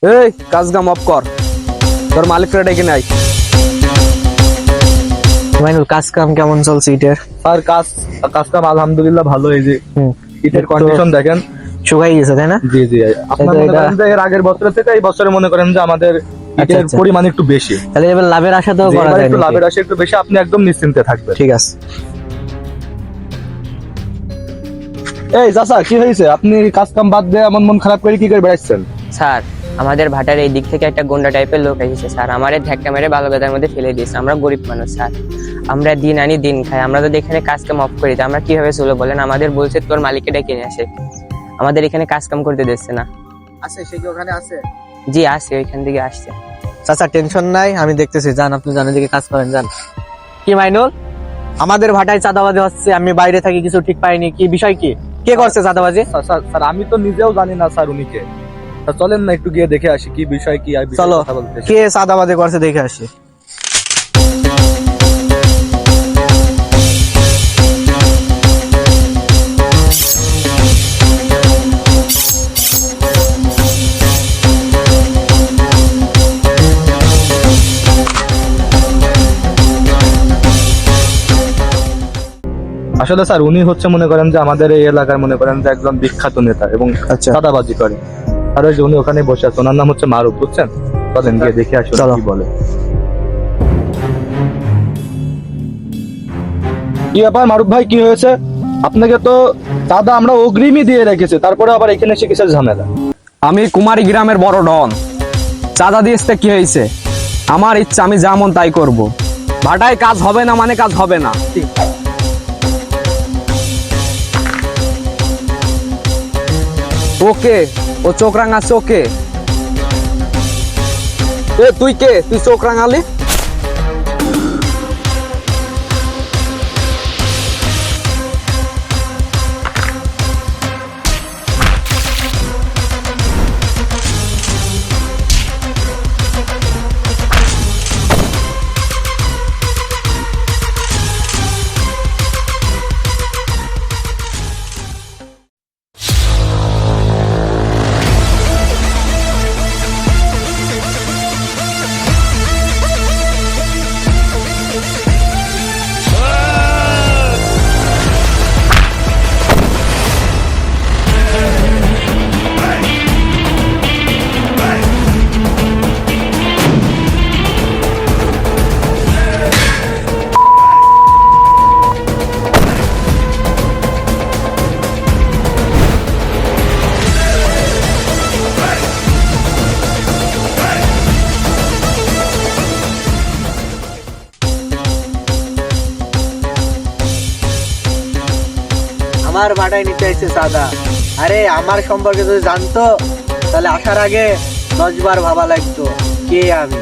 এই কাজ কাম অফ কর, তোর মালিকরা ডেকে নাই। মাইনুল, কাজ কাম কেমন চলছে ইটের? আর কাজ কাম আলহামদুলিল্লাহ ভালো। এই যে ইটের কন্ডিশন দেখেন, শুকাই গেছে তাই না? জি জি। আপনার মনে করেন যে এর আগের বছরের থেকে এই বছরে মনে করেন যে আমাদের ইটের আচ্ছা। পরিমাণ একটু বেশি। তাহলে এবার লাভের আশা তো করা এবার যায় একটু নাকি? লাভের আশা একটু বেশি, আপনি একদম নিশ্চিন্তে থাকবেন। ঠিক আছে। এই চাচা, কি হয়েছে? আপনি কাজ কাম বাদ দিয়ে এমন মন খারাপ করে কি করে বেড়াচ্ছেন? স্যার, আমাদের ভাটার এই দিক থেকে একটা গুন্ডা টাইপের লোক এসেছে স্যার, আমাদের ধাক্কা মেরে বালু বেদার মধ্যে ফেলে দিয়েছে। আমরা গরিব মানুষ স্যার, আমরা দিন আনি দিন খাই, আমরা যদি এখানে কাজ কাম অফ করি আমরা কিভাবে চলবো বলেন? আমাদের বলছে তোর মালিককে ডেকে নিয়ে আসে, আমাদের এখানে কাজ কাম করতে দিচ্ছে না। আছে সে কি ওখানে আছে? জি আসছে, ওইখান থেকে আসছে। চাচা টেনশন নাই, আমি দেখতেছি। যান, আপনি জানেন দিকে কাজ করেন, যান। কি মাইনুল, আমাদের ভাটায় চাঁদাবাজি হচ্ছে, আমি বাইরে থাকি, কিছু ঠিক পাইনি। কি বিষয়, কি কে করছে চাঁদাবাজি? স্যার আমি তো নিজেও জানি না স্যার উনি কে। তা চলেন না একটু গিয়ে দেখে আসি কি বিষয়, কি আর বিষয়ে চলো, কথা বলতে এসেছি। কে চাঁদাবাজি করছে দেখে আসি। আসলে স্যার উনি হচ্ছে মনে করেন যে আমাদের এই এলাকার মনে করেন যে একজন বিখ্যাত নেতা এবং আচ্ছা। চাঁদাবাজি করে। আর ওই যে উনি ওখানে বসে আছে, ওনার নাম হচ্ছে মারুফ, বুঝছেন? চলেন গিয়ে দেখে আসি চলো। কি বলে। কি ব্যাপার মারুফ ভাই, কি হয়েছে? আপনাকে তো চাঁদা আমরা অগ্রিমই দিয়ে রেখেছি, তারপরে আবার এখানে এসে কিসের ঝামেলা? আমি কুমারী গ্রামের বড় ডন, চাঁদা দিয়েছে কি হয়েছে? আমার ইচ্ছা, আমি যেমন তাই করব। ভাটায় কাজ হবে না মানে কাজ হবে না। ওকে, ও চোখ রাঙাচ্ছে ওকে। এ তুই কে? তুই চোখ রাঙালি? আমার ভাটায় নিতে এসেছে চাঁদা। আরে আমার সম্পর্কে যদি জানতো তাহলে আসার আগে 10 বার ভাবা লাগতো কে আমি।